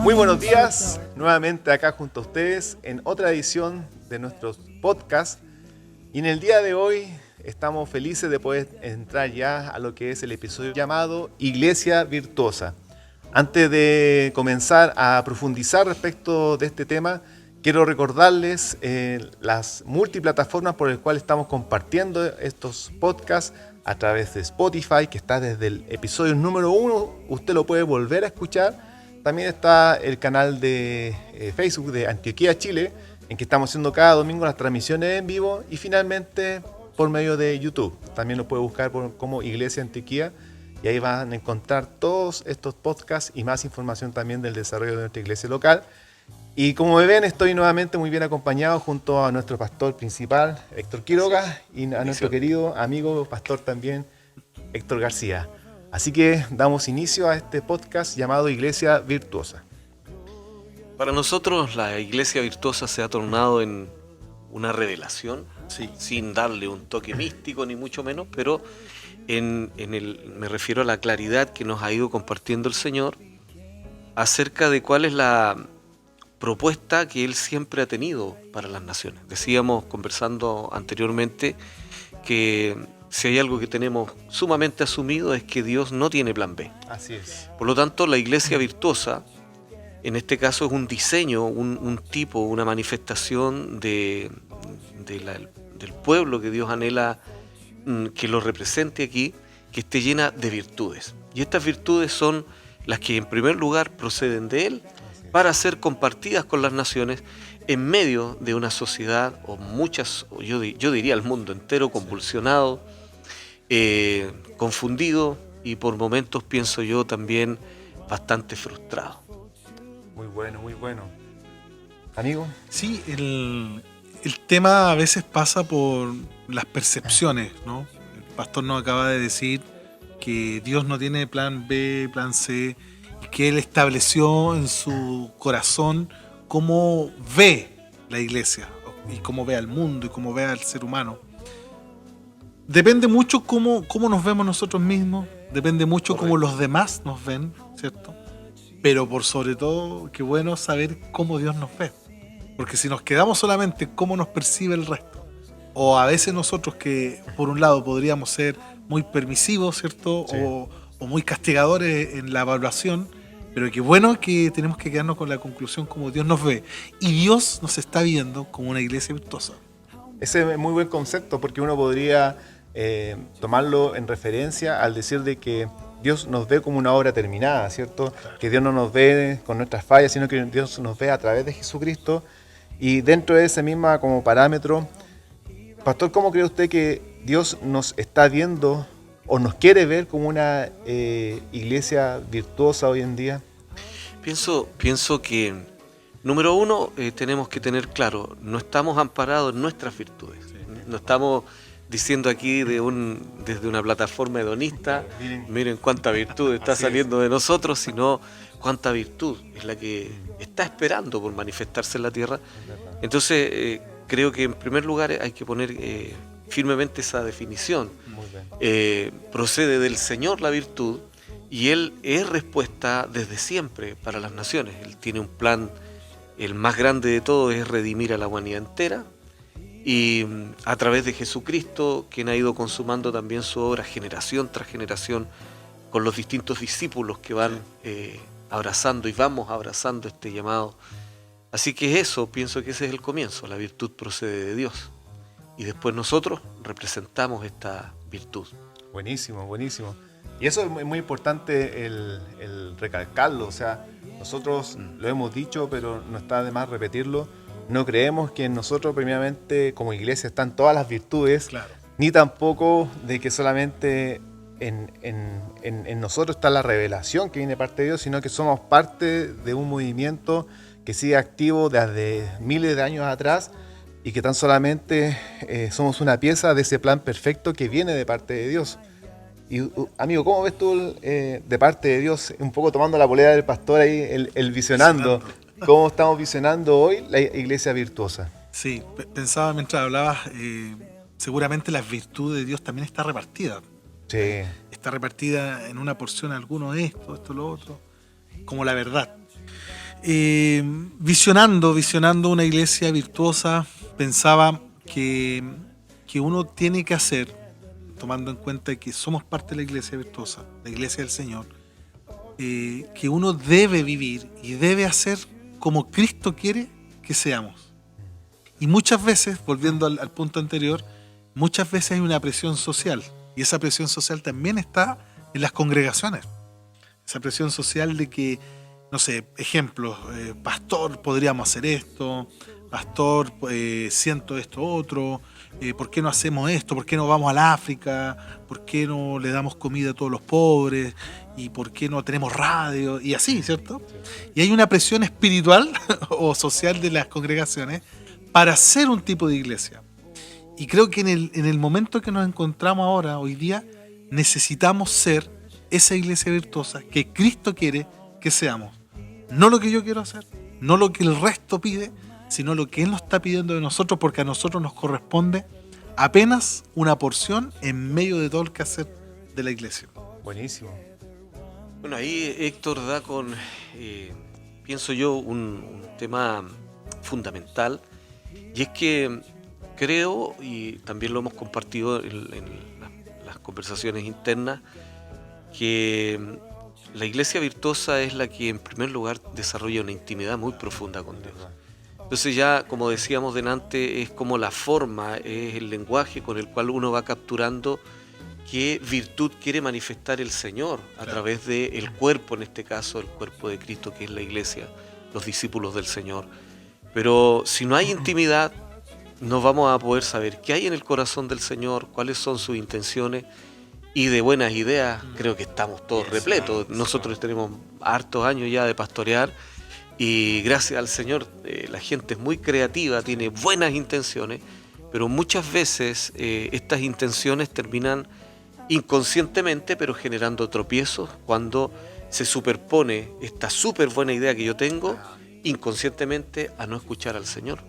Muy buenos días, nuevamente acá junto a ustedes en otra edición de nuestros podcasts. Y en el día de hoy estamos felices de poder entrar ya a lo que es el episodio llamado Iglesia Virtuosa. Antes de comenzar a profundizar respecto de este tema, quiero recordarles las multiplataformas por las cuales estamos compartiendo estos podcasts a través de Spotify, que está desde el episodio número 1, usted lo puede volver a escuchar. También está el canal de Facebook de Antioquía, Chile, en que estamos haciendo cada domingo las transmisiones en vivo, y finalmente por medio de YouTube. También lo puede buscar como Iglesia Antioquía, y ahí van a encontrar todos estos podcasts y más información también del desarrollo de nuestra iglesia local. Y como me ven, estoy nuevamente muy bien acompañado junto a nuestro pastor principal, Héctor Quiroga, y a nuestro querido amigo pastor también, Héctor García. Así que damos inicio a este podcast llamado Iglesia Virtuosa. Para nosotros la Iglesia Virtuosa se ha tornado en una revelación, Sí. sin darle un toque místico ni mucho menos, pero me refiero a la claridad que nos ha ido compartiendo el Señor acerca de cuál es la propuesta que Él siempre ha tenido para las naciones. Decíamos, conversando anteriormente, que si hay algo que tenemos sumamente asumido es que Dios no tiene plan B. Así es. Por lo tanto, la Iglesia Virtuosa, en este caso, es un diseño, un tipo, una manifestación del pueblo que Dios anhela que lo represente aquí, que esté llena de virtudes. Y estas virtudes son las que en primer lugar proceden de Él para ser compartidas con las naciones en medio de una sociedad, o muchas, yo diría el mundo entero, convulsionado, confundido y por momentos, pienso yo, también bastante frustrado. Muy bueno, muy bueno. Amigo. Sí, el tema a veces pasa por las percepciones, ¿no? El pastor nos acaba de decir que Dios no tiene plan B, plan C, y que Él estableció en su corazón cómo ve la iglesia, y cómo ve al mundo, y cómo ve al ser humano. Depende mucho cómo nos vemos nosotros mismos, depende mucho cómo los demás nos ven, ¿cierto? Pero por sobre todo, qué bueno saber cómo Dios nos ve. Porque si nos quedamos solamente cómo nos percibe el resto, o a veces nosotros que por un lado podríamos ser muy permisivos, ¿cierto? Sí. O muy castigadores en la evaluación, pero qué bueno que tenemos que quedarnos con la conclusión como Dios nos ve. Y Dios nos está viendo como una iglesia virtuosa. Ese es muy buen concepto, porque uno podría tomarlo en referencia al decir de que Dios nos ve como una obra terminada, ¿cierto? Que Dios no nos ve con nuestras fallas, sino que Dios nos ve a través de Jesucristo. Y dentro de ese mismo como parámetro, pastor, ¿cómo cree usted que Dios nos está viendo o nos quiere ver como una iglesia virtuosa hoy en día? Pienso que, número uno, tenemos que tener claro, no estamos amparados en nuestras virtudes. No estamos diciendo aquí desde una plataforma hedonista, miren cuánta virtud está saliendo de nosotros, sino cuánta virtud es la que está esperando por manifestarse en la tierra. Entonces, creo que en primer lugar hay que poner firmemente esa definición. Procede del Señor la virtud, y Él es respuesta desde siempre para las naciones. Él tiene un plan, el más grande de todo es redimir a la humanidad entera, y a través de Jesucristo, quien ha ido consumando también su obra generación tras generación, con los distintos discípulos que van abrazando y vamos abrazando este llamado. Así que eso, pienso que ese es el comienzo. La virtud procede de Dios, y después nosotros representamos esta virtud. Buenísimo, buenísimo. Y eso es muy importante el recalcarlo. O sea, nosotros lo hemos dicho, pero no está de más repetirlo. No creemos que en nosotros primeramente como iglesia están todas las virtudes, Claro. ni tampoco de que solamente en nosotros está la revelación que viene de parte de Dios, sino que somos parte de un movimiento que sigue activo desde miles de años atrás, y que tan solamente somos una pieza de ese plan perfecto que viene de parte de Dios. Y amigo, ¿cómo ves tú de parte de Dios, un poco tomando la polera del pastor ahí, el visionando? ¿Cómo estamos visionando hoy la iglesia virtuosa? Sí, pensaba mientras hablabas, seguramente la virtud de Dios también está repartida. Sí. Está repartida en una porción alguno esto, lo otro, como la verdad. Visionando una iglesia virtuosa, pensaba que uno tiene que hacer, tomando en cuenta que somos parte de la iglesia virtuosa, la iglesia del Señor, que uno debe vivir y debe hacer como Cristo quiere que seamos. Y muchas veces, volviendo al punto anterior, muchas veces hay una presión social, y esa presión social también está en las congregaciones. Esa presión social de que, no sé, ejemplos, pastor, podríamos hacer esto, pastor, siento esto otro, ¿por qué no hacemos esto? ¿Por qué no vamos al África? ¿Por qué no le damos comida a todos los pobres? ¿Y por qué no tenemos radio? Y así, ¿cierto? Y hay una presión espiritual o social de las congregaciones para ser un tipo de iglesia. Y creo que en el momento que nos encontramos ahora, hoy día, necesitamos ser esa iglesia virtuosa que Cristo quiere que seamos. No lo que yo quiero hacer, no lo que el resto pide, sino lo que Él nos está pidiendo de nosotros, porque a nosotros nos corresponde apenas una porción en medio de todo el quehacer de la iglesia. Buenísimo. Bueno, ahí Héctor da con, pienso yo, un tema fundamental, y es que creo, y también lo hemos compartido en las conversaciones internas, que la iglesia virtuosa es la que en primer lugar desarrolla una intimidad muy profunda con Dios. Entonces ya, como decíamos delante, es como la forma, es el lenguaje con el cual uno va capturando qué virtud quiere manifestar el Señor a través del cuerpo, en este caso el cuerpo de Cristo, que es la iglesia, los discípulos del Señor. Pero si no hay intimidad, no vamos a poder saber qué hay en el corazón del Señor, cuáles son sus intenciones, y de buenas ideas creo que estamos todos repletos. Nosotros tenemos hartos años ya de pastorear, y gracias al Señor la gente es muy creativa, tiene buenas intenciones, pero muchas veces estas intenciones terminan inconscientemente, pero generando tropiezos cuando se superpone esta súper buena idea que yo tengo inconscientemente a no escuchar al Señor.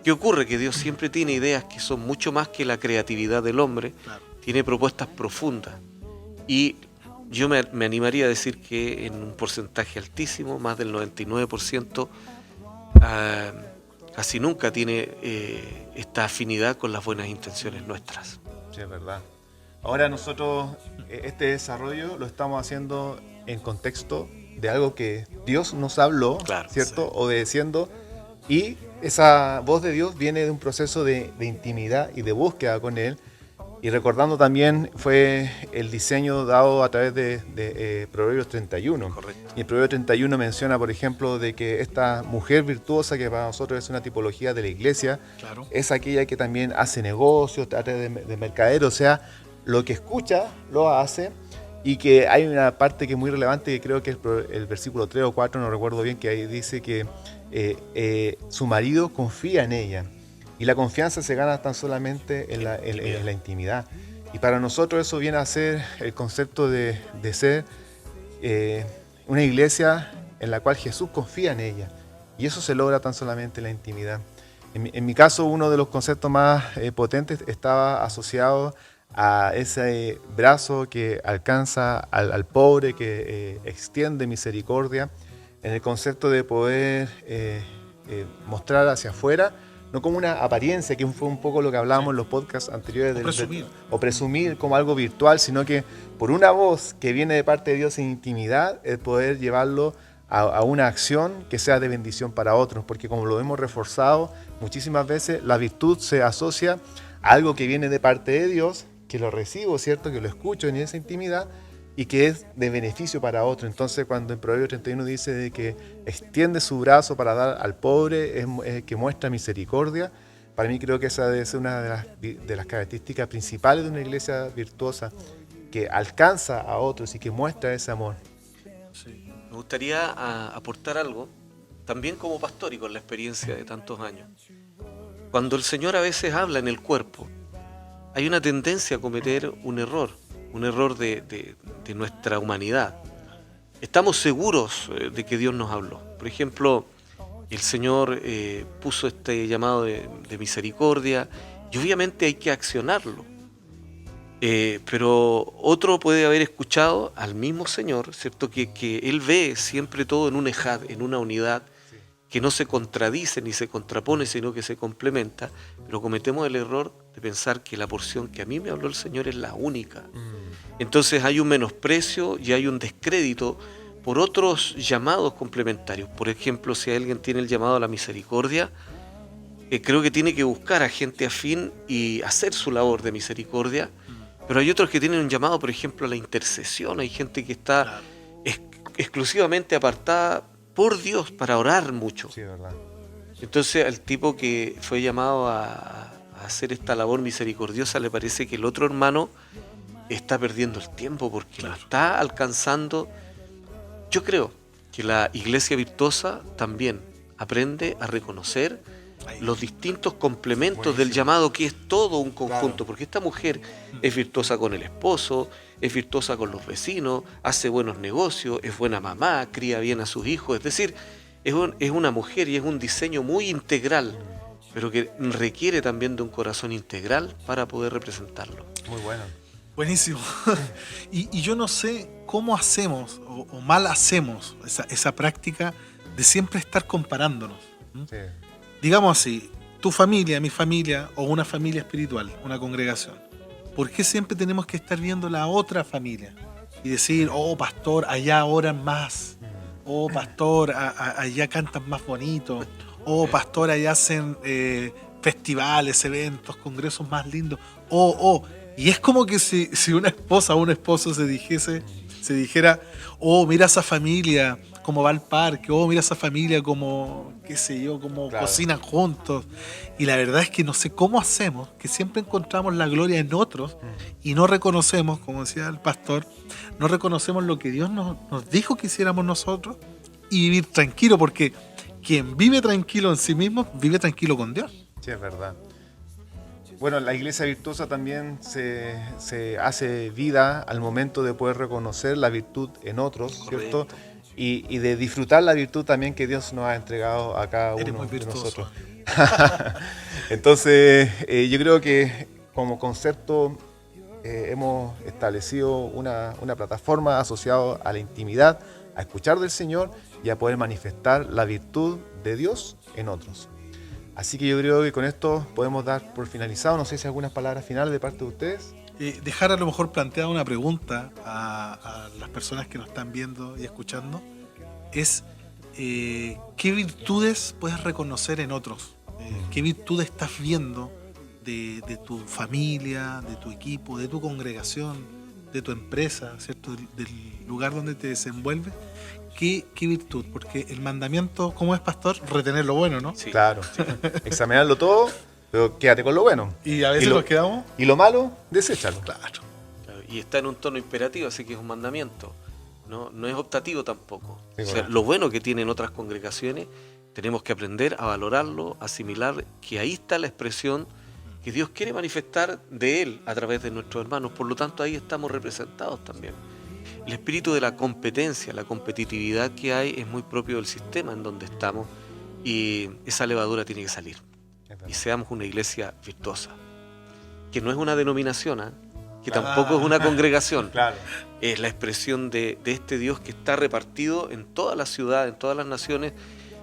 ¿Qué ocurre? Que Dios siempre tiene ideas que son mucho más que la creatividad del hombre, tiene propuestas profundas, y yo me animaría a decir que en un porcentaje altísimo, más del 99%, casi nunca tiene esta afinidad con las buenas intenciones nuestras. Sí, es verdad. Ahora nosotros este desarrollo lo estamos haciendo en contexto de algo que Dios nos habló, Claro, ¿cierto? Sí. Obedeciendo, y esa voz de Dios viene de un proceso de intimidad y de búsqueda con Él. Y recordando también fue el diseño dado a través de Proverbios 31. Correcto. Y el Proverbio 31 menciona, por ejemplo, de que esta mujer virtuosa, que para nosotros es una tipología de la iglesia, es aquella que también hace negocios, trata de mercader, o sea, lo que escucha lo hace, y que hay una parte que es muy relevante, que creo que es el versículo 3 o 4, no recuerdo bien, que ahí dice que su marido confía en ella. Y la confianza se gana tan solamente en la intimidad. Y para nosotros eso viene a ser el concepto de ser una iglesia en la cual Jesús confía en ella. Y eso se logra tan solamente en la intimidad. En mi caso, uno de los conceptos más potentes estaba asociado a ese brazo que alcanza al pobre, que extiende misericordia, en el concepto de poder mostrar hacia afuera, no como una apariencia, que fue un poco lo que hablábamos en los podcasts anteriores, o presumir como algo virtual, sino que por una voz que viene de parte de Dios en intimidad, el poder llevarlo a una acción que sea de bendición para otros, porque como lo hemos reforzado muchísimas veces, la virtud se asocia a algo que viene de parte de Dios, que lo recibo, ¿cierto? Que lo escucho en esa intimidad y que es de beneficio para otro. Entonces, cuando en Proverbios 31 dice de que extiende su brazo para dar al pobre, que muestra misericordia, para mí creo que esa debe ser una de las características principales de una iglesia virtuosa, que alcanza a otros y que muestra ese amor. Sí. Me gustaría aportar algo, también como pastor y con la experiencia de tantos años. Cuando el Señor a veces habla en el cuerpo, hay una tendencia a cometer un error de nuestra humanidad. Estamos seguros de que Dios nos habló. Por ejemplo, el Señor puso este llamado de misericordia, y obviamente hay que accionarlo. Pero otro puede haber escuchado al mismo Señor, ¿cierto? Que Él ve siempre todo en un ejad, en una unidad, que no se contradice ni se contrapone, sino que se complementa, pero cometemos el error de pensar que la porción que a mí me habló el Señor es la única. Entonces hay un menosprecio y hay un descrédito por otros llamados complementarios. Por ejemplo, si alguien tiene el llamado a la misericordia, creo que tiene que buscar a gente afín y hacer su labor de misericordia, pero hay otros que tienen un llamado, por ejemplo, a la intercesión. Hay gente que está exclusivamente apartada por Dios para orar mucho. Sí, verdad. Entonces al tipo que fue llamado a hacer esta labor misericordiosa le parece que el otro hermano está perdiendo el tiempo porque no está alcanzando. Yo creo que la iglesia virtuosa también aprende a reconocer los distintos complementos del llamado, que es todo un conjunto, porque esta mujer es virtuosa con el esposo, es virtuosa con los vecinos, hace buenos negocios, es buena mamá, cría bien a sus hijos, es decir, es una mujer y es un diseño muy integral, pero que requiere también de un corazón integral para poder representarlo. Muy bueno. Buenísimo. Y yo no sé cómo hacemos o mal hacemos esa práctica de siempre estar comparándonos. Sí. Digamos así, tu familia, mi familia o una familia espiritual, una congregación. ¿Por qué siempre tenemos que estar viendo la otra familia? Y decir, oh pastor, allá oran más. Oh pastor, allá cantan más bonito. Oh pastor, allá hacen festivales, eventos, congresos más lindos. Y es como que si una esposa o un esposo se dijera, oh, mira esa familia, cómo va al parque, oh, mira esa familia como, qué sé yo, como cocinan juntos. Y la verdad es que no sé cómo hacemos, que siempre encontramos la gloria en otros y no reconocemos, como decía el pastor, no reconocemos lo que Dios nos dijo que hiciéramos nosotros y vivir tranquilo, porque quien vive tranquilo en sí mismo, vive tranquilo con Dios. Sí, es verdad. Bueno, la iglesia virtuosa también se hace vida al momento de poder reconocer la virtud en otros, ¿cierto? Y de disfrutar la virtud también que Dios nos ha entregado a cada uno de nosotros. Entonces, yo creo que como concepto hemos establecido una plataforma asociada a la intimidad, a escuchar del Señor y a poder manifestar la virtud de Dios en otros. Así que yo creo que con esto podemos dar por finalizado. No sé si hay algunas palabras finales de parte de ustedes. Dejar a lo mejor planteada una pregunta a las personas que nos están viendo y escuchando es ¿qué virtudes puedes reconocer en otros? ¿Qué virtudes estás viendo de tu familia, de tu equipo, de tu congregación, de tu empresa, ¿cierto? Del lugar donde te desenvuelves? ¿Qué virtud? Porque el mandamiento, ¿cómo es, pastor? Retener lo bueno, ¿no? Sí. Claro, sí. Examinarlo todo, pero quédate con lo bueno. Y a veces nos quedamos. Y lo malo, deséchalo. Claro. Y está en un tono imperativo, así que es un mandamiento. No es optativo tampoco. Sí, o sea, lo bueno que tienen otras congregaciones, tenemos que aprender a valorarlo, asimilar que ahí está la expresión que Dios quiere manifestar de Él a través de nuestros hermanos. Por lo tanto, ahí estamos representados también. El espíritu de la competencia, la competitividad que hay es muy propio del sistema en donde estamos y esa levadura tiene que salir. Y seamos una iglesia virtuosa, que no es una denominación, que tampoco es una congregación. Claro. Es la expresión de este Dios que está repartido en toda la ciudad, en todas las naciones,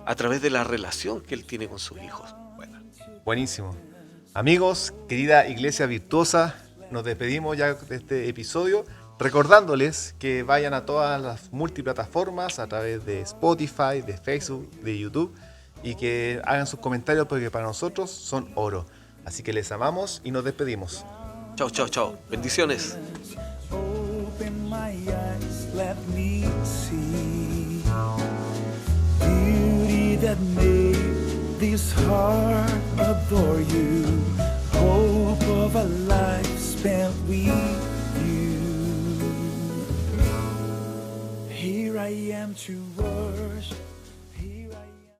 a través de la relación que Él tiene con sus hijos. Buenísimo. Amigos, querida iglesia virtuosa, nos despedimos ya de este episodio, recordándoles que vayan a todas las multiplataformas a través de Spotify, de Facebook, de YouTube y que hagan sus comentarios porque para nosotros son oro. Así que les amamos y nos despedimos. Chao, chao, chao. Bendiciones. Open my eyes, let me see beauty that made this heart adore you. Hope of a life spent with you. Here I am to worship.